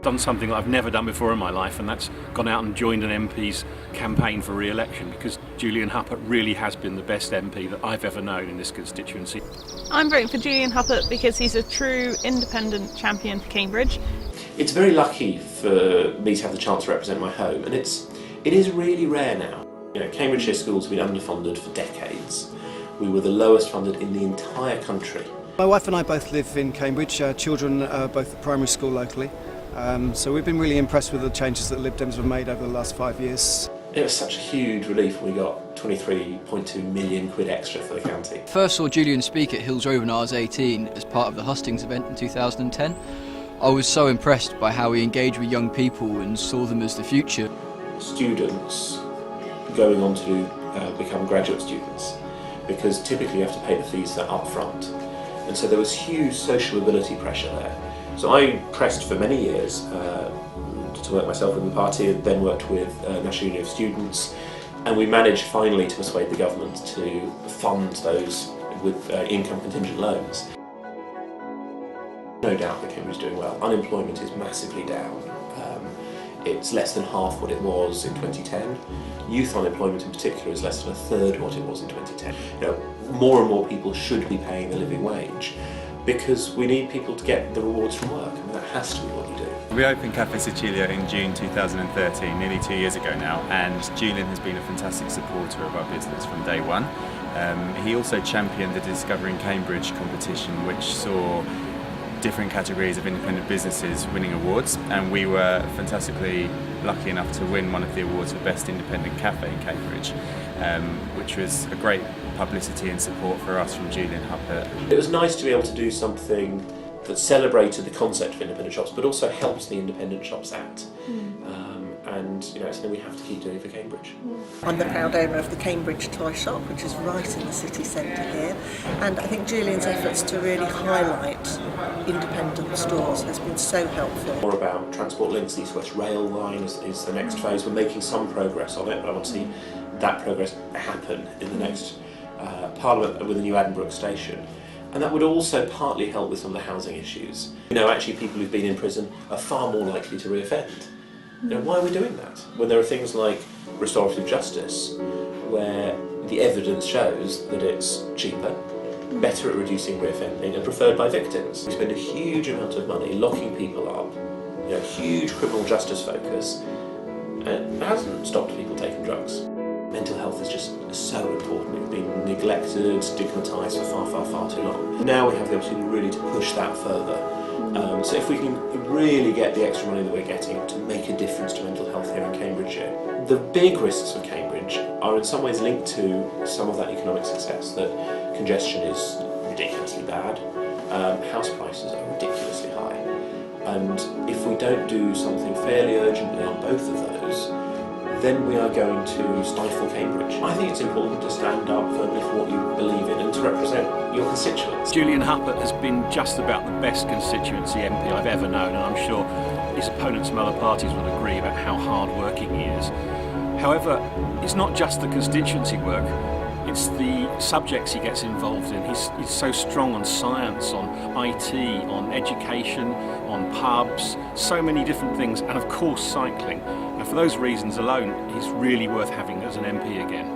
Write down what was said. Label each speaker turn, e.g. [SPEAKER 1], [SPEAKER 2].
[SPEAKER 1] done something that I've never done before in my life, and that's gone out and joined an MP's campaign for re-election, because Julian Huppert really has been the best MP that I've ever known in this constituency.
[SPEAKER 2] I'm voting for Julian Huppert because he's a true independent champion for Cambridge.
[SPEAKER 3] It's very lucky for me to have the chance to represent my home, and it is really rare now. You know, Cambridgeshire schools have been underfunded for decades. We were the lowest funded in the entire country.
[SPEAKER 4] My wife and I both live in Cambridge, children both at primary school locally, so we've been really impressed with the changes that Lib Dems have made over the last 5 years.
[SPEAKER 3] It was such a huge relief when we got 23.2 million quid extra for the county.
[SPEAKER 5] First saw Julian speak at Hills Road when I was 18 as part of the Hustings event in 2010. I was so impressed by how he engaged with young people and saw them as the future.
[SPEAKER 3] Students going on to become graduate students, because typically you have to pay the fees that up front. And so there was huge social mobility pressure there. So I pressed for many years to work myself in the party, and then worked with National Union of Students, and we managed finally to persuade the government to fund those with income contingent loans. No doubt that Cambridge is doing well. Unemployment is massively down. It's less than half what it was in 2010. Youth unemployment in particular is less than a third what it was in 2010. You know, more and more people should be paying the living wage, because we need people to get the rewards from work, and that has to be what you do.
[SPEAKER 6] We opened Cafe Sicilia in June 2013, nearly 2 years ago now, and Julian has been a fantastic supporter of our business from day one. He also championed the Discovering Cambridge competition, which saw different categories of independent businesses winning awards, and we were fantastically lucky enough to win one of the awards for Best Independent Cafe in Cambridge, which was a great publicity and support for us from Julian Huppert.
[SPEAKER 3] It was nice to be able to do something that celebrated the concept of independent shops, but also helped the independent shops out. And you know, it's something we have to keep doing for Cambridge.
[SPEAKER 7] I'm the proud owner of the Cambridge Toy Shop, which is right in the city centre here, and I think Julian's efforts to really highlight independent stores has been so helpful.
[SPEAKER 3] More about transport links, East West Rail line is the next phase. We're making some progress on it, but I want to see that progress happen in the next Parliament with the new Addenbrooke station. And that would also partly help with some of the housing issues. You know, actually people who've been in prison are far more likely to reoffend. You know, why are we doing that? When there are things like restorative justice, where the evidence shows that it's cheaper, better at reducing reoffending, and preferred by victims. We spend a huge amount of money locking people up, you know, huge criminal justice focus, and it hasn't stopped people taking drugs. Mental health is just so important. It's been neglected, stigmatised for far too long. Now we have the opportunity really to push that further. So if we can really get the extra money that we're getting to make a difference to mental health here in Cambridgeshire, the big risks for Cambridge are in some ways linked to some of that economic success, that congestion is ridiculously bad, house prices are ridiculously high, and if we don't do something fairly urgently on both of those, then we are going to stifle Cambridge. I think it's important to stand up firmly for what you believe in and to represent your constituents.
[SPEAKER 1] Julian Huppert has been just about the best constituency MP I've ever known, and I'm sure his opponents from other parties would agree about how hard-working he is. However, it's not just the constituency work, it's the subjects he gets involved in. He's so strong on science, on IT, on education, on pubs, so many different things, and of course cycling. And for those reasons alone, he's really worth having as an MP again.